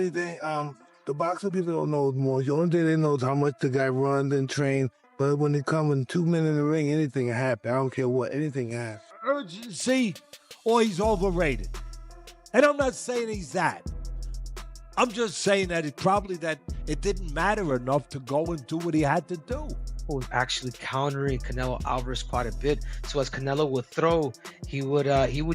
only thing the boxing people don't know more. The only thing they know is how much the guy runs and trains. But when they come in 2 minutes in the ring, anything can happen. I don't care what, anything can happen. Urgency, or he's overrated. And I'm not saying he's that. I'm just saying that it didn't matter enough to go and do what he had to do. Was actually countering Canelo Alvarez quite a bit. So as Canelo would throw, he would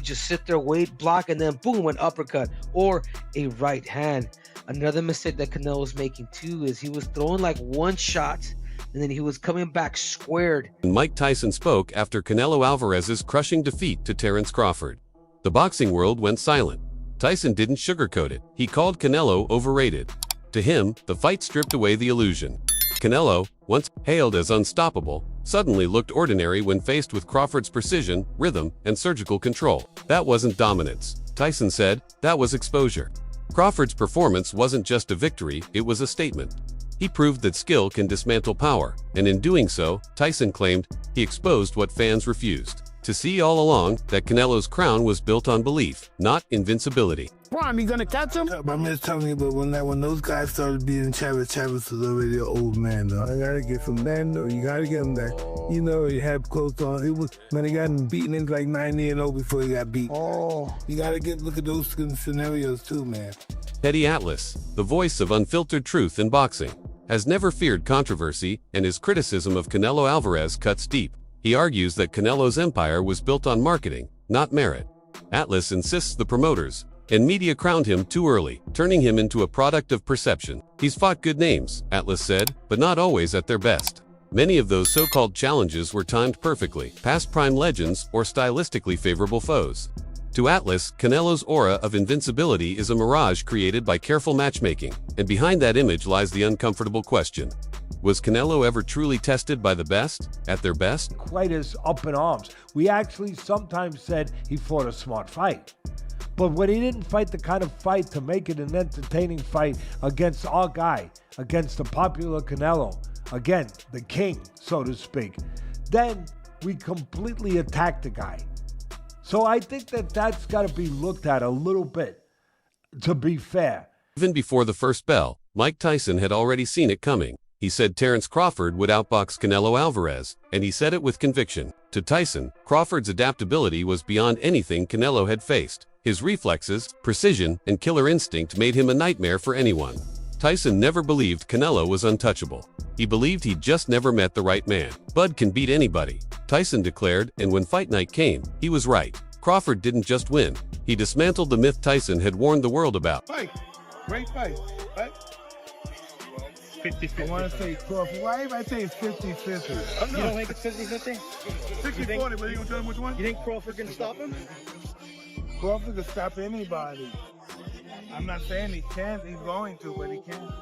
just sit there, wait, block, and then boom, an uppercut or a right hand. Another mistake that Canelo was making too is he was throwing like one shot and then he was coming back squared. Mike Tyson spoke after Canelo Alvarez's crushing defeat to Terence Crawford. The boxing world went silent. Tyson didn't sugarcoat it. He called Canelo overrated. To him, the fight stripped away the illusion. Canelo, once hailed as unstoppable, suddenly looked ordinary when faced with Crawford's precision, rhythm, and surgical control. That wasn't dominance, Tyson said, that was exposure. Crawford's performance wasn't just a victory, it was a statement. He proved that skill can dismantle power, and in doing so, Tyson claimed, he exposed what fans refused to see all along, that Canelo's crown was built on belief, not invincibility. Prime, you gonna catch him? I'm just telling you, but when those guys started beating Chavez was already an old man, though. I gotta get from then, though. You gotta get him that. You know, he had close on. It was, man, he got him beaten in like 90-0 before he got beat. Oh. You gotta look at those scenarios too, man. Eddie Atlas, the voice of unfiltered truth in boxing, has never feared controversy, and his criticism of Canelo Alvarez cuts deep. He argues that Canelo's empire was built on marketing, not merit. Atlas insists the promoters and media crowned him too early, turning him into a product of perception. He's fought good names, Atlas said, but not always at their best. Many of those so-called challenges were timed perfectly, past prime legends or stylistically favorable foes. To Atlas, Canelo's aura of invincibility is a mirage created by careful matchmaking, and behind that image lies the uncomfortable question. Was Canelo ever truly tested by the best, at their best? Quite as up in arms. We actually sometimes said he fought a smart fight. But when he didn't fight the kind of fight to make it an entertaining fight against our guy, against the popular Canelo, again, the king, so to speak, then we completely attacked the guy. So I think that's got to be looked at a little bit, to be fair. Even before the first bell, Mike Tyson had already seen it coming. He said Terence Crawford would outbox Canelo Alvarez, and he said it with conviction. To Tyson, Crawford's adaptability was beyond anything Canelo had faced. His reflexes, precision, and killer instinct made him a nightmare for anyone. Tyson never believed Canelo was untouchable. He believed he'd just never met the right man. Bud can beat anybody, Tyson declared, and when fight night came, he was right. Crawford didn't just win. He dismantled the myth Tyson had warned the world about. Fight. Great fight. Right? 50-50. I want to say Crawford. Why everybody say it's 50-50? You don't think it's 50-50? 60-40, but you gonna tell him which one? You think Crawford can stop him? Crawford can stop anybody. I'm not saying he can't, he's going to, but he can't.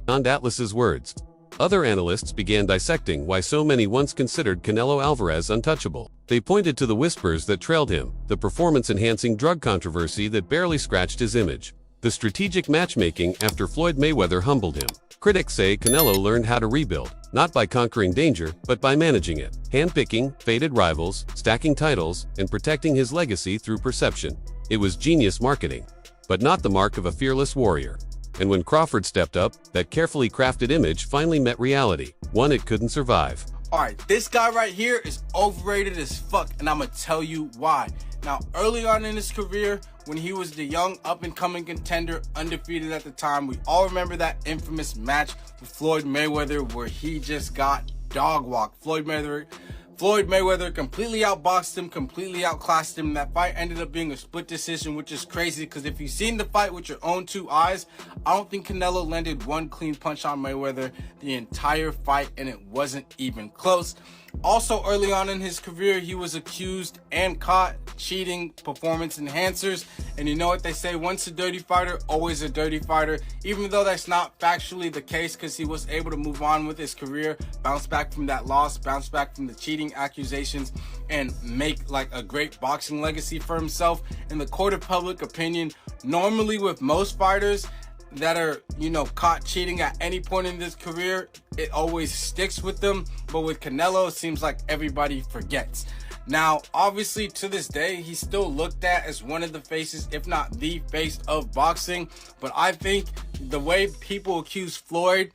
Beyond Atlas's words, other analysts began dissecting why so many once considered Canelo Alvarez untouchable. They pointed to the whispers that trailed him, the performance-enhancing drug controversy that barely scratched his image, the strategic matchmaking after Floyd Mayweather humbled him. Critics say Canelo learned how to rebuild, not by conquering danger, but by managing it, handpicking faded rivals, stacking titles, and protecting his legacy through perception. It was genius marketing, but not the mark of a fearless warrior. And when Crawford stepped up, that carefully crafted image finally met reality, one it couldn't survive. Alright, this guy right here is overrated as fuck, and I'm gonna tell you why. Now, early on in his career, when he was the young up-and-coming contender, undefeated at the time, we all remember that infamous match with Floyd Mayweather where he just got dog-walked. Floyd Mayweather completely outboxed him, completely outclassed him. That fight ended up being a split decision, which is crazy because if you've seen the fight with your own two eyes, I don't think Canelo landed one clean punch on Mayweather the entire fight, and it wasn't even close. Also, early on in his career, he was accused and caught cheating performance enhancers. And you know what they say, once a dirty fighter, always a dirty fighter. Even though that's not factually the case, because he was able to move on with his career, bounce back from that loss, bounce back from the cheating accusations, and make like a great boxing legacy for himself. In the court of public opinion, normally with most fighters that are, caught cheating at any point in this career, it always sticks with them. But with Canelo, it seems like everybody forgets. Now, obviously, to this day, he's still looked at as one of the faces, if not the face of boxing. But I think the way people accuse Floyd,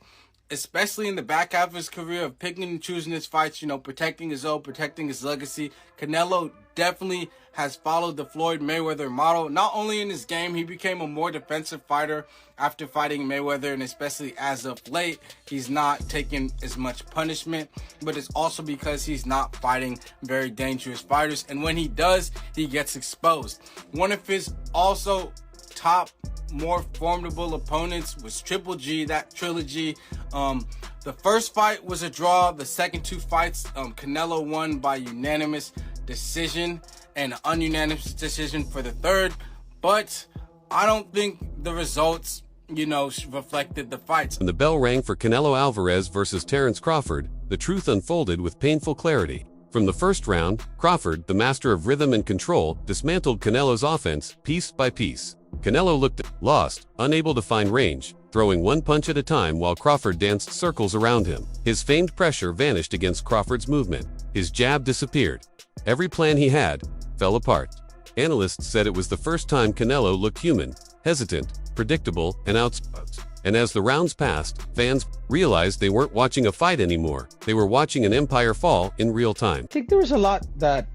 especially in the back half of his career, of picking and choosing his fights, you know, protecting his own, protecting his legacy, Canelo definitely has followed the Floyd Mayweather model. Not only in his game, he became a more defensive fighter after fighting Mayweather, and especially as of late, he's not taking as much punishment, but it's also because he's not fighting very dangerous fighters, and when he does, he gets exposed. One of his also top more formidable opponents was Triple G, that trilogy. The first fight was a draw. The second two fights, Canelo won by unanimous decision, and an ununanimous decision for the third. But I don't think the results, you know, reflected the fights. When the bell rang for Canelo Alvarez versus Terence Crawford, the truth unfolded with painful clarity. From the first round, Crawford, the master of rhythm and control, dismantled Canelo's offense piece by piece. Canelo looked lost, unable to find range, throwing one punch at a time while Crawford danced circles around him. His famed pressure vanished against Crawford's movement. His jab disappeared. Every plan he had fell apart. Analysts said it was the first time Canelo looked human, hesitant, predictable, and outspoken. And as the rounds passed, fans realized they weren't watching a fight anymore. They were watching an empire fall in real time. I think there was a lot that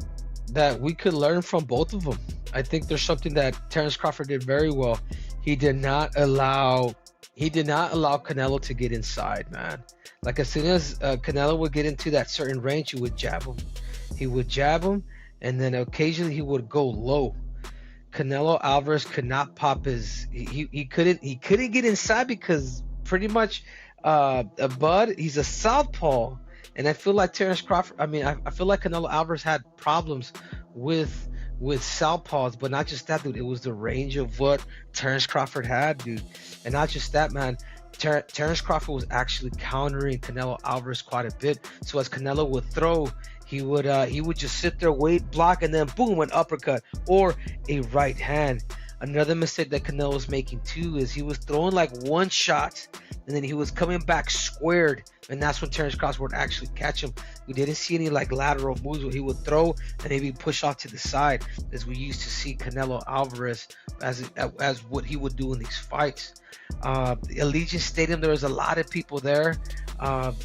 we could learn from both of them. I think there's something that Terence Crawford did very well. He did not allow Canelo to get inside, man. Like, as soon as Canelo would get into that certain range, he would jab him. He would jab him, and then occasionally he would go low. Canelo Alvarez could not pop his. He couldn't get inside because pretty much Bud, he's a southpaw, and I feel like Terence Crawford. I mean, I feel like Canelo Alvarez had problems with southpaws, but not just that, dude. It was the range of what Terence Crawford had, dude, and not just that, man. Terence Crawford was actually countering Canelo Alvarez quite a bit. So as Canelo would throw, he would just sit there, wait, block, and then boom, an uppercut or a right hand. Another mistake that Canelo was making too is he was throwing like one shot, and then he was coming back squared, and that's when Terence Crawford would actually catch him. We didn't see any like lateral moves where he would throw and maybe push off to the side, as we used to see Canelo Alvarez as what he would do in these fights. Allegiant Stadium, there was a lot of people there.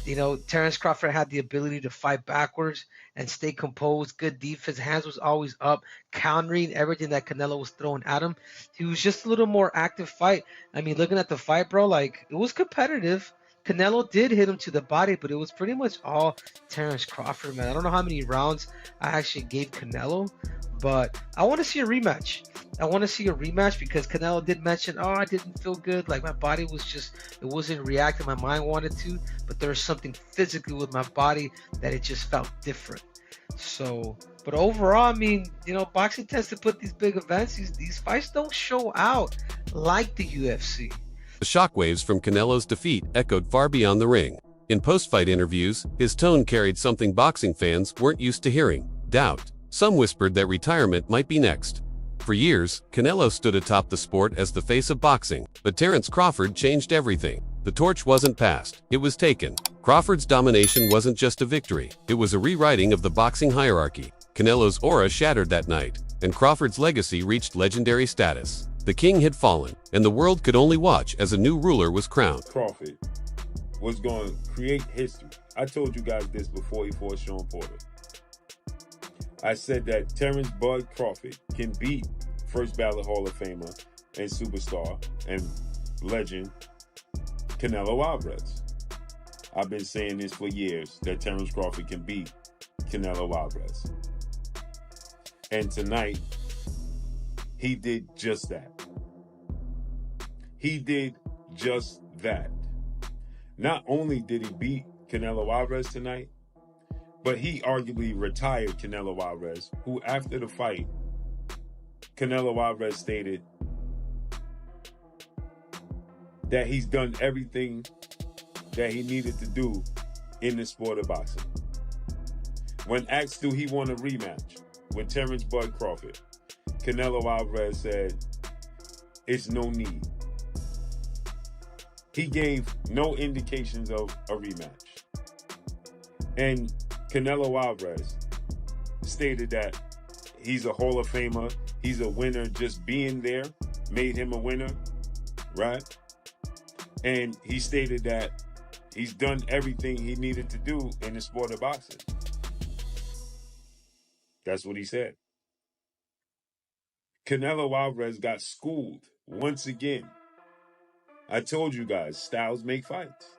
You know, Terence Crawford had the ability to fight backwards and stay composed, good defense, hands was always up, countering everything that Canelo was throwing at him. He was just a little more active fight. I mean, looking at the fight, bro, like, it was competitive. Canelo did hit him to the body, but it was pretty much all Terence Crawford, man. I don't know how many rounds I actually gave Canelo, but I want to see a rematch. I want to see a rematch because Canelo did mention, oh, I didn't feel good. Like, my body was just, it wasn't reacting. My mind wanted to, but there was something physically with my body that it just felt different. So, but overall, I mean, you know, boxing tends to put these big events, these fights don't show out like the UFC. The shockwaves from Canelo's defeat echoed far beyond the ring. In post-fight interviews, his tone carried something boxing fans weren't used to hearing: doubt. Some whispered that retirement might be next. For years, Canelo stood atop the sport as the face of boxing, but Terence Crawford changed everything. The torch wasn't passed, it was taken. Crawford's domination wasn't just a victory, it was a rewriting of the boxing hierarchy. Canelo's aura shattered that night, and Crawford's legacy reached legendary status. The king had fallen, and the world could only watch as a new ruler was crowned. Crawford was going to create history. I told you guys this before he fought Sean Porter. I said that Terence Bud Crawford can beat first ballot Hall of Famer and superstar and legend Canelo Alvarez. I've been saying this for years, that Terence Crawford can beat Canelo Alvarez. And tonight, he did just that. He did just that. Not only did he beat Canelo Alvarez tonight, but he arguably retired Canelo Alvarez, who after the fight, Canelo Alvarez stated that he's done everything that he needed to do in the sport of boxing. When asked do he want a rematch with Terence Bud Crawford, Canelo Alvarez said, it's no need. He gave no indications of a rematch. And Canelo Alvarez stated that he's a Hall of Famer. He's a winner. Just being there made him a winner, right? And he stated that he's done everything he needed to do in the sport of boxing. That's what he said. Canelo Alvarez got schooled once again. I told you guys, styles make fights.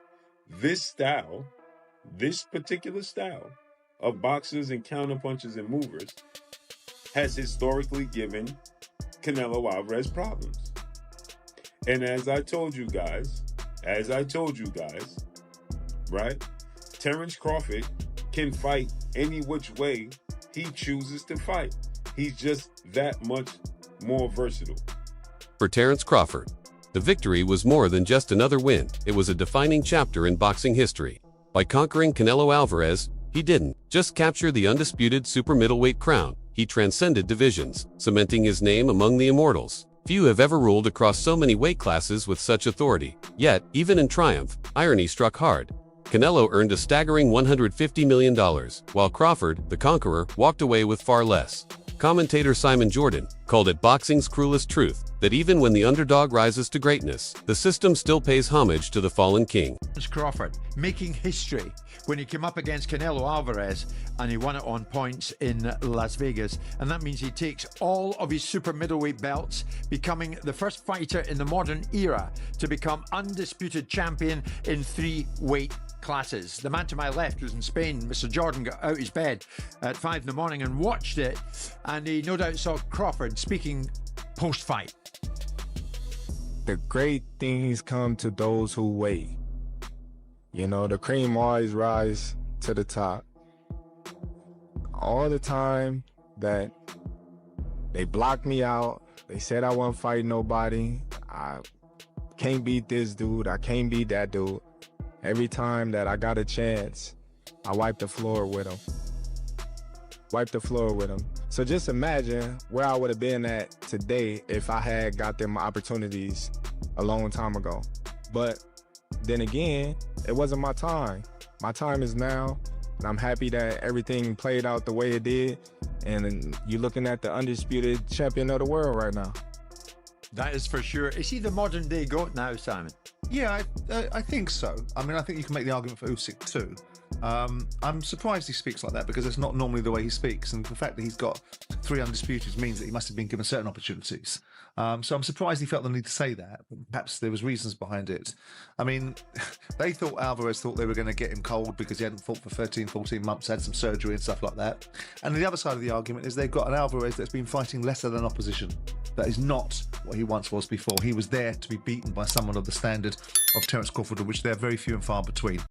This style, this particular style of boxers and counterpunchers and movers has historically given Canelo Alvarez problems. And as I told you guys, right? Terence Crawford can fight any which way he chooses to fight. He's just that much more versatile. For Terence Crawford, the victory was more than just another win. It was a defining chapter in boxing history. By conquering Canelo Alvarez, he didn't just capture the undisputed super middleweight crown. He transcended divisions, cementing his name among the immortals. Few have ever ruled across so many weight classes with such authority. Yet, even in triumph, irony struck hard. Canelo earned a staggering $150 million, while Crawford, the conqueror, walked away with far less. Commentator Simon Jordan called it boxing's cruelest truth, that even when the underdog rises to greatness, the system still pays homage to the fallen king. Crawford making history when he came up against Canelo Alvarez and he won it on points in Las Vegas, and that means he takes all of his super middleweight belts, becoming the first fighter in the modern era to become undisputed champion in 3 weight classes. The man to my left was in Spain. Mr. Jordan got out his bed at 5 in the morning and watched it, and he no doubt saw Crawford speaking post-fight. The great things come to those who wait. You know, the cream always rise to the top. All the time that they blocked me out, they said I wasn't fighting nobody, I can't beat this dude, I can't beat that dude. Every time that I got a chance, I wiped the floor with him. So just imagine where I would have been at today if I had got them opportunities a long time ago. But then again, it wasn't my time. My time is now, and I'm happy that everything played out the way it did. And you're looking at the undisputed champion of the world right now. That is for sure. Is he the modern day GOAT now, Simon? Yeah, I think so. I mean, I think you can make the argument for Usyk too. I'm surprised he speaks like that because it's not normally the way he speaks, and the fact that he's got 3 undisputed means that he must have been given certain opportunities. So I'm surprised he felt the need to say that. Perhaps there was reasons behind it. I mean, Alvarez thought they were going to get him cold because he hadn't fought for 13, 14 months, had some surgery and stuff like that. And the other side of the argument is they've got an Alvarez that's been fighting lesser than opposition. That is not what he once was before. He was there to be beaten by someone of the standard of Terence Crawford, which they're very few and far between.